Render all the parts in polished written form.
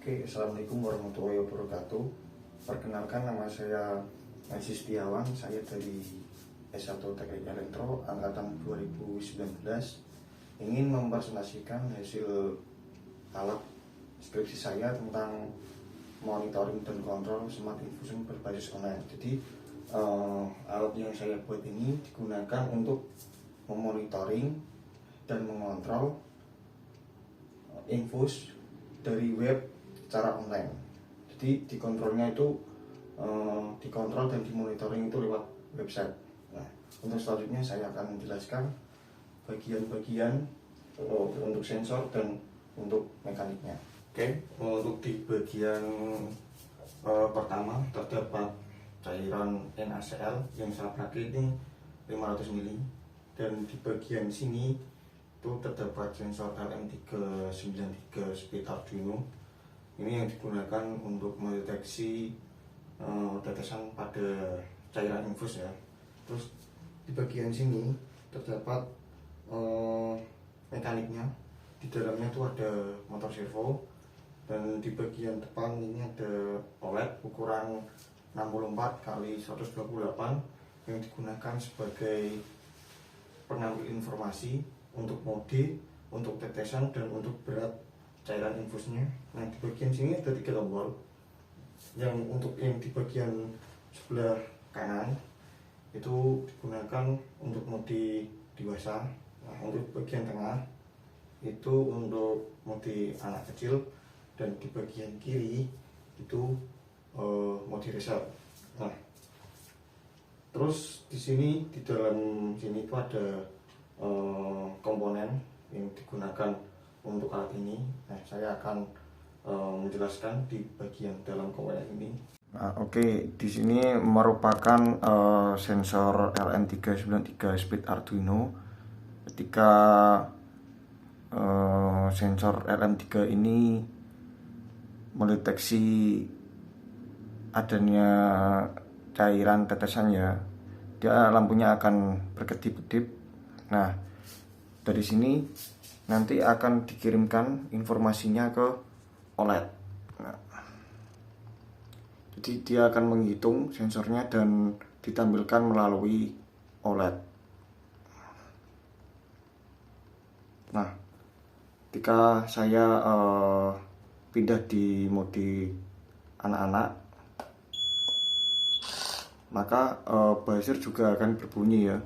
Oke, Assalamualaikum warahmatullahi wabarakatuh. Perkenalkan, nama saya Najis Setiawan. Saya dari S1 Teknik Elektro angkatan 2019. Ingin mempresentasikan hasil alat skripsi saya tentang monitoring dan kontrol smart infusion berbasis online. Jadi alat yang saya buat ini digunakan untuk memonitoring dan mengontrol infus dari web secara online. Jadi dikontrolnya itu dikontrol dan dimonitoring itu lewat website. Nah, untuk selanjutnya saya akan menjelaskan bagian-bagian untuk sensor dan untuk mekaniknya. Oke, untuk di bagian pertama terdapat cairan NaCl yang saya pakai ini 500 ml, dan di bagian sini itu terdapat sensor LM393 Speed Arduino. Ini yang digunakan untuk mendeteksi tetesan pada cairan infus ya. Terus di bagian sini terdapat mekaniknya. Di dalamnya itu ada motor servo, dan di bagian depan ini ada OLED ukuran 64 x 128 yang digunakan sebagai pengambil informasi untuk mode, untuk tetesan, dan untuk berat cairan infusnya. Nah, di bagian sini ada 3 tombol. Yang untuk yang di bagian sebelah kanan itu digunakan untuk mode dewasa. Nah, untuk bagian tengah itu untuk mode anak kecil, dan di bagian kiri itu mode reset. Nah, terus di sini, di dalam sini itu ada komponen yang digunakan untuk alat ini. Nah, saya akan menjelaskan di bagian dalam komponen ini. Nah, oke, di sini merupakan sensor LM393 Speed Arduino. Ketika sensor LM3 ini mendeteksi adanya cairan tetesan ya, dia lampunya akan berkedip-kedip. Nah, dari sini nanti akan dikirimkan informasinya ke OLED. Nah, jadi dia akan menghitung sensornya dan ditampilkan melalui OLED. Nah, ketika saya pindah di mode anak-anak, maka buzzer juga akan berbunyi ya,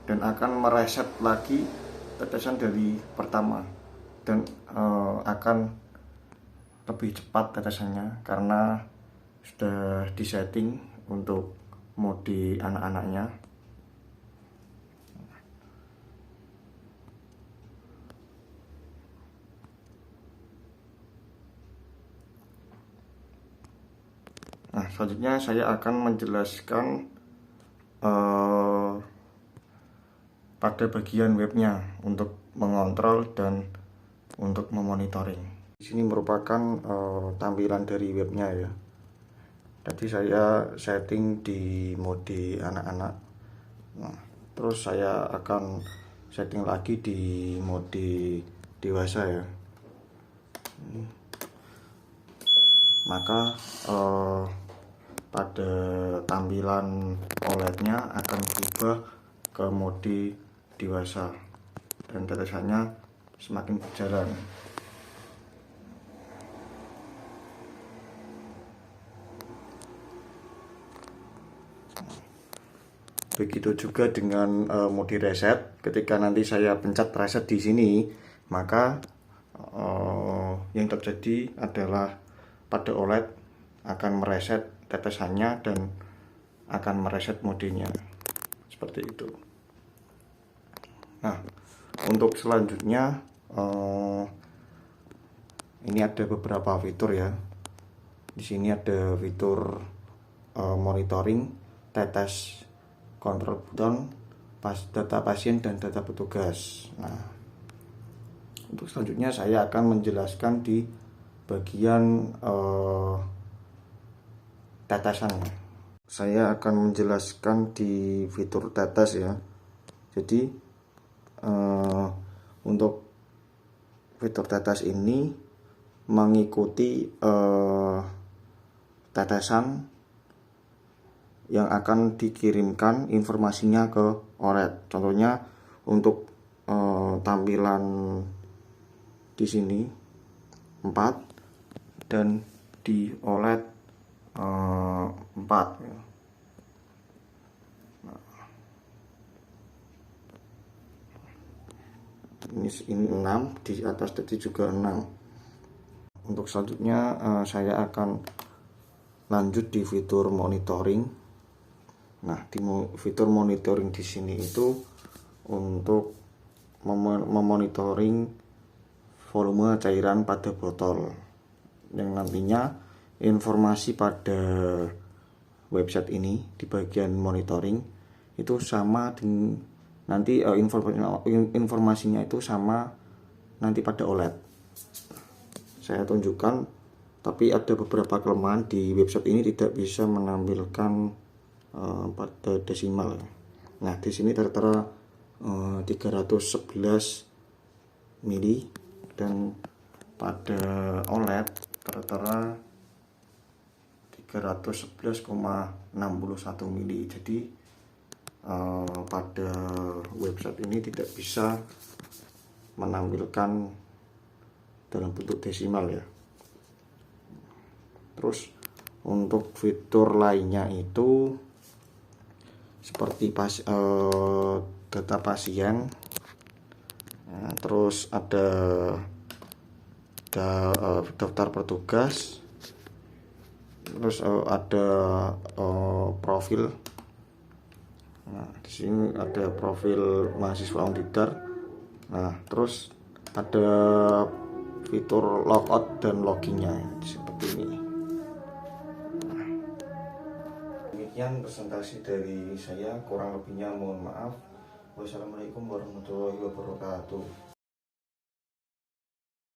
dan akan mereset lagi tetesan dari pertama, dan akan lebih cepat tetesannya karena sudah disetting untuk mode anak-anaknya. Nah, selanjutnya saya akan menjelaskan pada bagian webnya untuk mengontrol dan untuk memonitoring. Di sini merupakan tampilan dari webnya ya. Tadi saya setting di mode anak-anak. Nah, terus saya akan setting lagi di mode dewasa ya. Maka pada tampilan OLED-nya akan berubah ke mode dewasa, dan tetesannya semakin berjalan. Begitu juga dengan mode reset. Ketika nanti saya pencet reset di sini, maka yang terjadi adalah pada OLED akan mereset tetesannya dan akan mereset modenya. Seperti itu. Nah, untuk selanjutnya ini ada beberapa fitur ya. Di sini ada fitur monitoring, tetes, kontrol button, data pasien, dan data petugas. Nah, untuk selanjutnya saya akan menjelaskan di bagian tetesannya. Saya akan menjelaskan di fitur tetes ya. Jadi untuk fitur tetes ini mengikuti tetesan yang akan dikirimkan informasinya ke OLED. Contohnya untuk tampilan di sini 4 dan di OLED 4 ya. Ini 6, di atas tadi juga 6. Untuk selanjutnya saya akan lanjut di fitur monitoring. Nah, di fitur monitoring di sini itu untuk memonitoring volume cairan pada botol, yang nantinya informasi pada website ini di bagian monitoring itu sama dengan nanti informasinya itu sama nanti pada OLED. Saya tunjukkan, tapi ada beberapa kelemahan di website ini, tidak bisa menampilkan pada desimal. Nah, di sini tertera 311 mili dan pada OLED tertera 311,61 mili. Jadi pada website ini tidak bisa menampilkan dalam bentuk desimal ya. Terus untuk fitur lainnya itu seperti data pasien, terus ada daftar petugas, terus ada profil. Nah, di sini ada profil mahasiswa Undidar. Nah, terus ada fitur logout dan loginnya seperti ini. Demikian presentasi dari saya, kurang lebihnya mohon maaf. Wassalamualaikum warahmatullahi wabarakatuh.